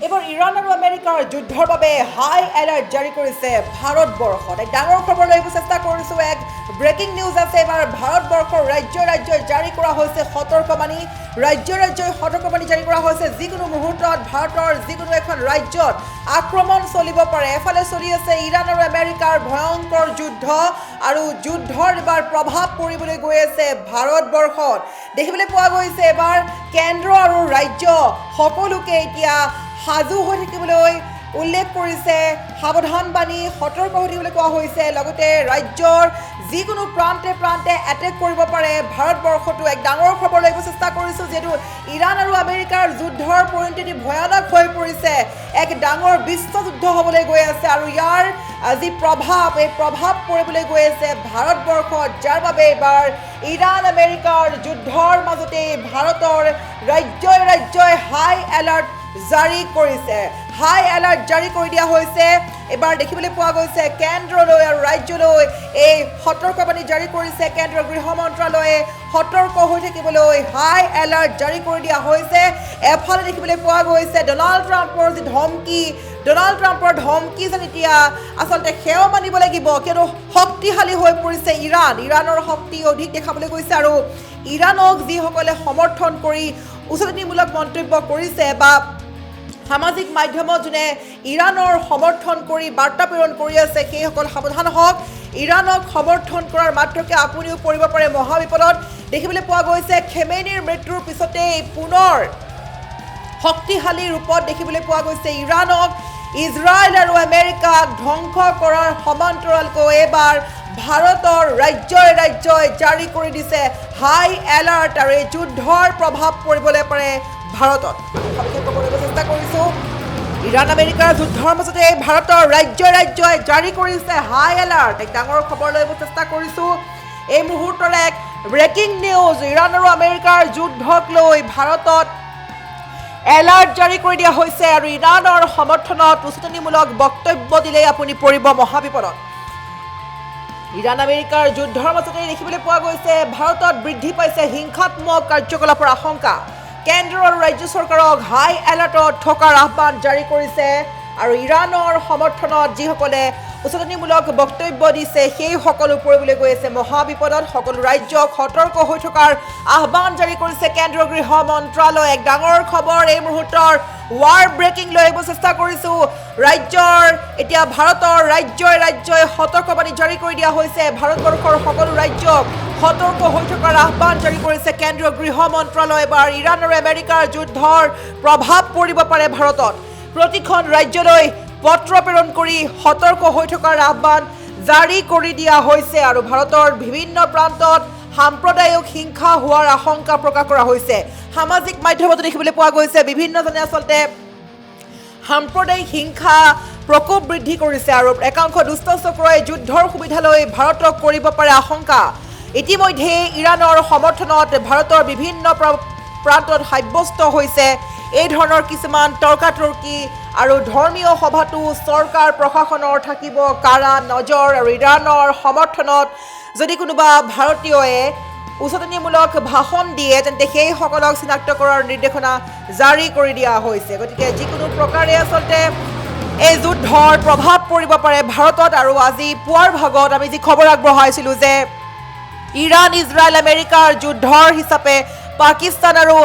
এবাৰ ইৰাণ আৰু আমেৰিকাৰ যুদ্ধৰ বাবে হাই এলাৰ্ট জাৰি কৰিছে ভাৰতবৰ্ষত। এক ডাঙৰ খবৰ লৈ চেষ্টা কৰিছোঁ। এক ব্ৰেকিং নিউজ আছে। এবাৰ ভাৰতবৰ্ষৰ ৰাজ্যই জাৰি কৰা হৈছে সতৰ্কবাণী। ৰাজ্যই সতৰ্কবাণী জাৰি কৰা হৈছে। যিকোনো মুহূৰ্তত ভাৰতৰ যিকোনো এখন ৰাজ্যত আক্ৰমণ চলিব পাৰে। এফালে চলি আছে ইৰাণ আৰু আমেৰিকাৰ ভয়ংকৰ যুদ্ধ আৰু যুদ্ধৰ এবাৰ প্ৰভাৱ পৰিবলৈ গৈ আছে ভাৰতবৰ্ষত। দেখিবলৈ পোৱা গৈছে এবাৰ কেন্দ্ৰ আৰু ৰাজ্য সকলোকে এতিয়া সাজু হৈ থাকিবলৈ উল্লেখ কৰিছে। সাৱধানবাণী সতৰ্ক হৈ থাকিবলৈ কোৱা হৈছে। লগতে ৰাজ্যৰ যিকোনো প্ৰান্তে প্ৰান্তে এটেক কৰিব পাৰে ভাৰতবৰ্ষতো। এক ডাঙৰ খবৰ লৈ চেষ্টা কৰিছোঁ, যিহেতু ইৰাণ আৰু আমেৰিকাৰ যুদ্ধৰ পৰিণতি ভয়ানক হৈ পৰিছে। এক ডাঙৰ বিশ্বযুদ্ধ হ'বলৈ গৈ আছে আৰু ইয়াৰ যি প্ৰভাৱ, এই প্ৰভাৱ পৰিবলৈ গৈ আছে ভাৰতবৰ্ষত, যাৰ বাবে এইবাৰ ইৰাণ আমেৰিকাৰ যুদ্ধৰ মাজতেই ভাৰতৰ ৰাজ্যই হাই এলাৰ্ট জাৰি কৰিছে। হাই এলাৰ্ট জাৰি কৰি দিয়া হৈছে। এবাৰ দেখিবলৈ পোৱা গৈছে কেন্দ্ৰলৈ আৰু ৰাজ্যলৈ এই সতৰ্কবাণী জাৰি কৰিছে। কেন্দ্ৰীয় গৃহ মন্ত্ৰালয়ে সতৰ্ক হৈ থাকিবলৈ হাই এলাৰ্ট জাৰি কৰি দিয়া হৈছে। এফালে দেখিবলৈ পোৱা গৈছে ডনাল্ড ট্ৰাম্পৰ যি ধমকি, ডনাল্ড ট্ৰাম্পৰ ধমকি যেন এতিয়া আচলতে সেৱা মানিব লাগিব, কিয়নো শক্তিশালী হৈ পৰিছে ইৰাণৰ শক্তি অধিক দেখাবলৈ গৈছে। আৰু ইৰাণক যিসকলে সমৰ্থন কৰি উচতনিমূলক মন্তব্য কৰিছে বা সামাজিক মাধ্যমত যোনে ইৰাণৰ সমৰ্থন কৰি বাৰ্তা প্ৰেৰণ কৰি আছে, সেইসকল সাৱধান হওক। ইৰাণক সমৰ্থন কৰাৰ মাত্ৰকে আপুনিও পৰিব পাৰে মহাবিপদত। দেখিবলৈ পোৱা গৈছে খেমেনিৰ মৃত্যুৰ পিছতেই পুনৰ শক্তিশালী ৰূপত দেখিবলৈ পোৱা গৈছে ইৰাণক। ইজৰাইল আৰু আমেৰিকাক ধ্বংস কৰাৰ সমান্তৰালকৈ এইবাৰ ভাৰতৰ ৰাজ্যই জাৰি কৰি দিছে হাই এলাৰ্ট আৰু এই যুদ্ধৰ প্ৰভাৱ পৰিবলৈ পাৰে ভাৰতত। ক'বলৈ চেষ্টা কৰিছোঁ, ইৰাণ আমেৰিকাৰ যুদ্ধৰ মাজতে ভাৰতৰ ৰাজ্যই জাৰি কৰিছে হাই এলাৰ্ট। এক ডাঙৰ খবৰ লৈ চেষ্টা কৰিছোঁ। এই মুহূৰ্তৰ এক ব্ৰেকিং নিউজ, ইৰাণ আৰু আমেৰিকাৰ যুদ্ধক লৈ ভাৰতত এলাৰ্ট জাৰি কৰি দিয়া হৈছে আৰু ইৰাণৰ সমৰ্থনত উচতনিমূলক বক্তব্য দিলেই আপুনি পৰিব মহাবিপদত। ইৰাণ আমেৰিকাৰ যুদ্ধৰ মাজতে দেখিবলৈ পোৱা গৈছে ভাৰতত বৃদ্ধি পাইছে হিংসাত্মক কাৰ্যকলাপৰ আশংকা। কেন্দ্ৰ আৰু ৰাজ্য চৰকাৰক হাই এলাৰ্টত থকাৰ আহ্বান জাৰি কৰিছে আৰু ইৰাণৰ সমৰ্থনত যিসকলে উচতনিমূলক বক্তব্য দিছে সেই সকলো পৰিবলৈ গৈ আছে মহাবিপদত। সকলো ৰাজ্যক সতৰ্ক হৈ থকাৰ আহ্বান জাৰি কৰিছে কেন্দ্ৰীয় গৃহ মন্ত্ৰালয়। এক ডাঙৰ খবৰ এই মুহূৰ্তৰ ৱাৰ ব্ৰেকিং লৈ আহিব চেষ্টা কৰিছোঁ। এতিয়া ভাৰতৰ ৰাজ্যই সতৰ্কবাণী জাৰি কৰি দিয়া হৈছে। ভাৰতবৰ্ষৰ সকলো ৰাজ্যক সতৰ্ক হৈ থকাৰ আহ্বান জাৰি কৰিছে কেন্দ্ৰীয় গৃহ মন্ত্ৰালয়। এবাৰ ইৰাণ আৰু আমেৰিকাৰ যুদ্ধৰ প্ৰভাৱ পৰিব পাৰে ভাৰতত। প্ৰতিখন ৰাজ্যলৈ পত্ৰ প্ৰেৰণ কৰি সতৰ্ক হৈ থকাৰ আহ্বান জাৰি কৰি দিয়া হৈছে আৰু ভাৰতৰ বিভিন্ন প্ৰান্তত সাম্প্ৰদায়িক হিংসা হোৱাৰ আশংকা প্ৰকাশ কৰা হৈছে। সামাজিক মাধ্যমতো দেখিবলৈ পোৱা গৈছে বিভিন্নজনে আচলতে সাম্প্ৰদায়িক হিংসা প্ৰকোপ বৃদ্ধি কৰিছে আৰু একাংশ দুষ্ট চক্ৰই যুদ্ধৰ সুবিধা লৈ ভাৰতক কৰিব পাৰে আশংকা। ইতিমধ্যে ইৰাণৰ সমৰ্থনত ভাৰতৰ বিভিন্ন প্ৰান্তত সাব্যস্ত হৈছে এই ধৰণৰ কিছুমান তৰ্কাতৰ্কি আৰু ধৰ্মীয় সভাতো চৰকাৰ প্ৰশাসনৰ থাকিব কাৰা নজৰ। আৰু ইৰাণৰ সমৰ্থনত যদি কোনোবা ভাৰতীয়ই উচতনিমূলক ভাষণ দিয়ে তেন্তে সেইসকলক চিনাক্ত কৰাৰ নিৰ্দেশনা জাৰি কৰি দিয়া হৈছে। গতিকে যিকোনো প্ৰকাৰে আচলতে এই যুদ্ধৰ প্ৰভাৱ পৰিব পাৰে ভাৰতত। আৰু আজি পুৱাৰ ভাগত আমি যি খবৰ আগবঢ়াইছিলোঁ যে ইৰাণ ইজৰাইল আমেৰিকাৰ যুদ্ধৰ হিচাপে পাকিস্তান আৰু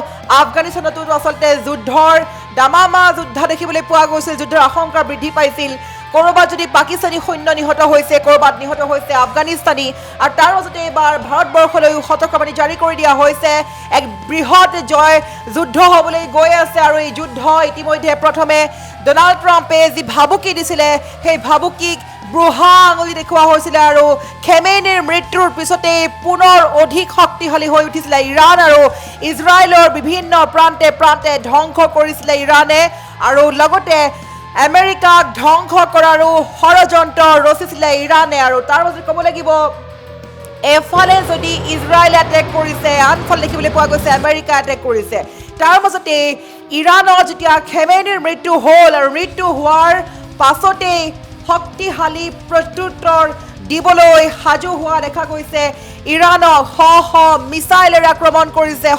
আফগানিস্তানতো আচলতে যুদ্ধৰ দামামা যুদ্ধ দেখিবলৈ পোৱা গৈছিল। যুদ্ধৰ আশংকা বৃদ্ধি পাইছিল। ক'ৰবাত যদি পাকিস্তানী সৈন্য নিহত হৈছে, ক'ৰবাত নিহত হৈছে আফগানিস্তানী। আৰু তাৰ মাজতে এইবাৰ ভাৰতবৰ্ষলৈও সতৰ্কবাণী জাৰি কৰি দিয়া হৈছে। এক বৃহৎ জয় যুদ্ধ হ'বলৈ গৈ আছে আৰু এই যুদ্ধ ইতিমধ্যে প্ৰথমে ডনাল্ড ট্ৰাম্পে যি ভাবুকি দিছিলে সেই ভাবুকিক বুঢ়া আঙুলি দেখুওৱা হৈছিলে আৰু খেমেনিৰ মৃত্যুৰ পিছতেই পুনৰ অধিক শক্তিশালী হৈ উঠিছিলে ইৰাণ আৰু ইজৰাইলৰ বিভিন্ন প্ৰান্তে প্ৰান্তে ধ্বংস কৰিছিলে ইৰাণে আৰু লগতে আমেৰিকাক ধ্বংস কৰাৰো ষড়যন্ত্ৰ ৰচিছিলে ইৰাণে। আৰু তাৰ মাজত ক'ব লাগিব এফালে যদি ইজৰাইলে এটেক কৰিছে, আনফালে দেখিবলৈ পোৱা গৈছে আমেৰিকা এটেক কৰিছে। তাৰ মাজতে ইৰাণত যেতিয়া খেমেনিৰ মৃত্যু হ'ল আৰু মৃত্যু হোৱাৰ পাছতেই শক্তিশালী প্ৰত্যুত্তৰ দিবলৈ সাজু হোৱা দেখা গৈছে ইৰাণক মিছাইলেৰে আক্ৰমণ কৰিছে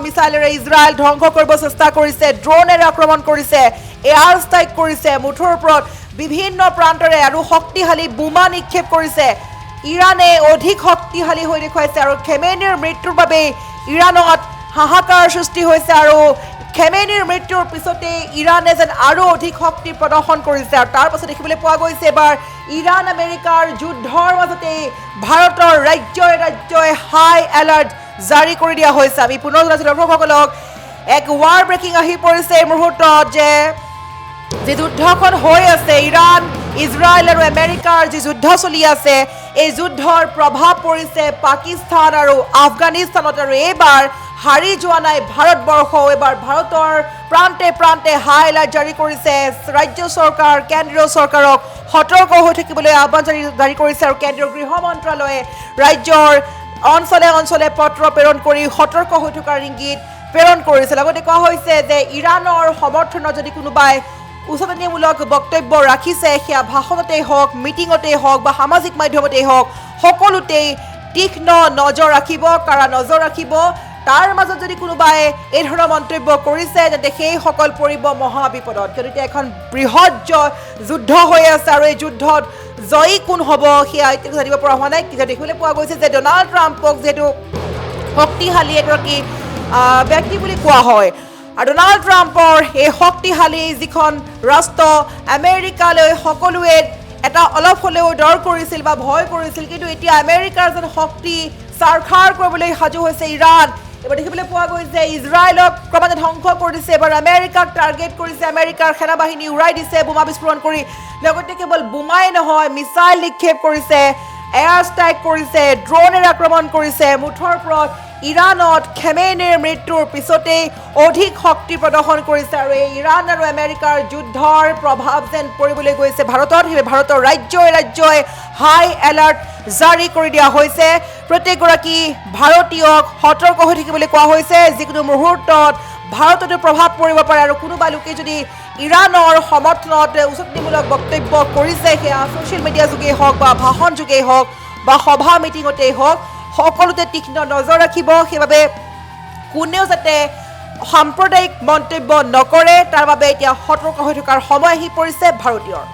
মিছাইলেৰে ইজৰাইল ধ্বংস কৰিব চেষ্টা কৰিছে ড্ৰোনেৰে আক্ৰমণ কৰিছে এয়াৰ ষ্ট্ৰাইক কৰিছে মুঠৰ ওপৰত বিভিন্ন প্ৰান্তৰে আৰু শক্তিশালী বোমা নিক্ষেপ কৰিছে ইৰাণে অধিক শক্তিশালী হৈ দেখুৱাইছে আৰু খেমেনিৰ মৃত্যুৰ বাবে ইৰাণত হাহাকাৰ সৃষ্টি হৈছে আৰু খেমেনিৰ মৃত্যুৰ পিছতে ইৰাণে যেন আৰু অধিক শক্তি প্ৰদৰ্শন কৰিছে আৰু তাৰ পাছত দেখিবলৈ পোৱা গৈছে এবাৰ ইৰাণ আমেৰিকাৰ যুদ্ধৰ মাজতে ভাৰতৰ ৰাজ্যই হাই এলাৰ্ট জাৰি কৰি দিয়া হৈছে আমি পুনৰ জনাইছোঁ দৰ্শকসকলক এক ৱাৰ ব্ৰেকিং আহি পৰিছে এই মুহূৰ্তত যে যুদ্ধখন হৈ আছে ইৰাণ ইজৰাইল আৰু আমেৰিকাৰ যি যুদ্ধ চলি আছে এই যুদ্ধৰ প্ৰভাৱ পৰিছে পাকিস্তান আৰু আফগানিস্তানত আৰু এইবাৰ হাৰি যোৱা নাই ভাৰতবৰ্ষ এবাৰ ভাৰতৰ প্ৰান্তে প্ৰান্তে হাই এলাৰ্ট জাৰি কৰিছে ৰাজ্য চৰকাৰ কেন্দ্ৰীয় চৰকাৰক সতৰ্ক হৈ থাকিবলৈ আহ্বান জাৰি কৰিছে আৰু কেন্দ্ৰীয় গৃহ মন্ত্ৰালয়ে ৰাজ্যৰ অঞ্চলে অঞ্চলে পত্ৰ প্ৰেৰণ কৰি সতৰ্ক হৈ থকাৰ ইংগিত প্ৰেৰণ কৰিছে লগতে কোৱা হৈছে যে ইৰাণৰ সমৰ্থনত যদি কোনোবাই উচতনিমূলক বক্তব্য ৰাখিছে সেয়া ভাষণতেই হওক মিটিঙতেই হওক বা সামাজিক মাধ্যমতেই হওক সকলোতেই তীক্ষ্ণ নজৰ ৰাখিব কাৰা নজৰ ৰাখিব তাৰ মাজত যদি কোনোবাই এই ধৰণৰ মন্তব্য কৰিছে তেন্তে সেইসকল পৰিব মহাবিপদত কিয়নো এতিয়া এখন বৃহৎ যুদ্ধ হৈ আছে আৰু এই যুদ্ধত জয়ী কোন হ'ব সেয়া এতিয়া জানিব পৰা হোৱা নাই কিন্তু দেখিবলৈ পোৱা গৈছে যে ডনাল্ড ট্ৰাম্পক যিহেতু শক্তিশালী এগৰাকী ব্যক্তি বুলি কোৱা হয় আৰু ডনাল্ড ট্ৰাম্পৰ এই শক্তিশালী যিখন ৰাষ্ট্ৰ আমেৰিকালৈ সকলোৱে এটা অলপ হ'লেও ডৰ কৰিছিল বা ভয় কৰিছিল কিন্তু এতিয়া আমেৰিকাৰ যেন শক্তি চাৰখাৰ কৰিবলৈ সাজু হৈছে ইৰাণ এবাৰ দেখিবলৈ পোৱা গৈছে ইজৰাইলক ক্ৰমান্বয়ে ধ্বংস কৰি দিছে এবাৰ আমেৰিকাক টাৰ্গেট কৰিছে আমেৰিকাৰ সেনাবাহিনী উৰাই দিছে বোমা বিস্ফোৰণ কৰি লগতে কেৱল বোমাই নহয় মিছাইল নিক্ষেপ কৰিছে এয়াৰ ষ্ট্ৰাইক কৰিছে ড্ৰোনেৰে আক্ৰমণ কৰিছে মুঠৰ ওপৰত ইৰাণত খেমেনিৰ মৃত্যুৰ পিছতেই অধিক শক্তি প্ৰদৰ্শন কৰিছে আৰু এই ইৰাণ আৰু আমেৰিকাৰ যুদ্ধৰ প্ৰভাৱ যেন পৰিবলৈ গৈছে ভাৰতত সেই ভাৰতৰ ৰাজ্যই হাই এলাৰ্ট জাৰি কৰি দিয়া হৈছে প্ৰত্যেকগৰাকী ভাৰতীয়ক সতৰ্ক হৈ থাকিবলৈ কোৱা হৈছে যিকোনো মুহূৰ্তত ভাৰততো প্ৰভাৱ পৰিব পাৰে আৰু কোনোবা লোকে যদি ইৰাণৰ সমৰ্থনত উচতনিমূলক বক্তব্য কৰিছে সেয়া ছ'চিয়েল মিডিয়া যোগেই হওক বা ভাষণ যোগেই হওক বা সভা মিটিঙতেই হওক সকলোতে তীক্ষ্ণ নজৰ ৰাখিব সেইবাবে কোনেও যাতে সাম্প্ৰদায়িক মন্তব্য নকৰে তাৰ বাবে এতিয়া সতৰ্ক হৈ থকাৰ সময় আহি পৰিছে ভাৰতীয়ৰ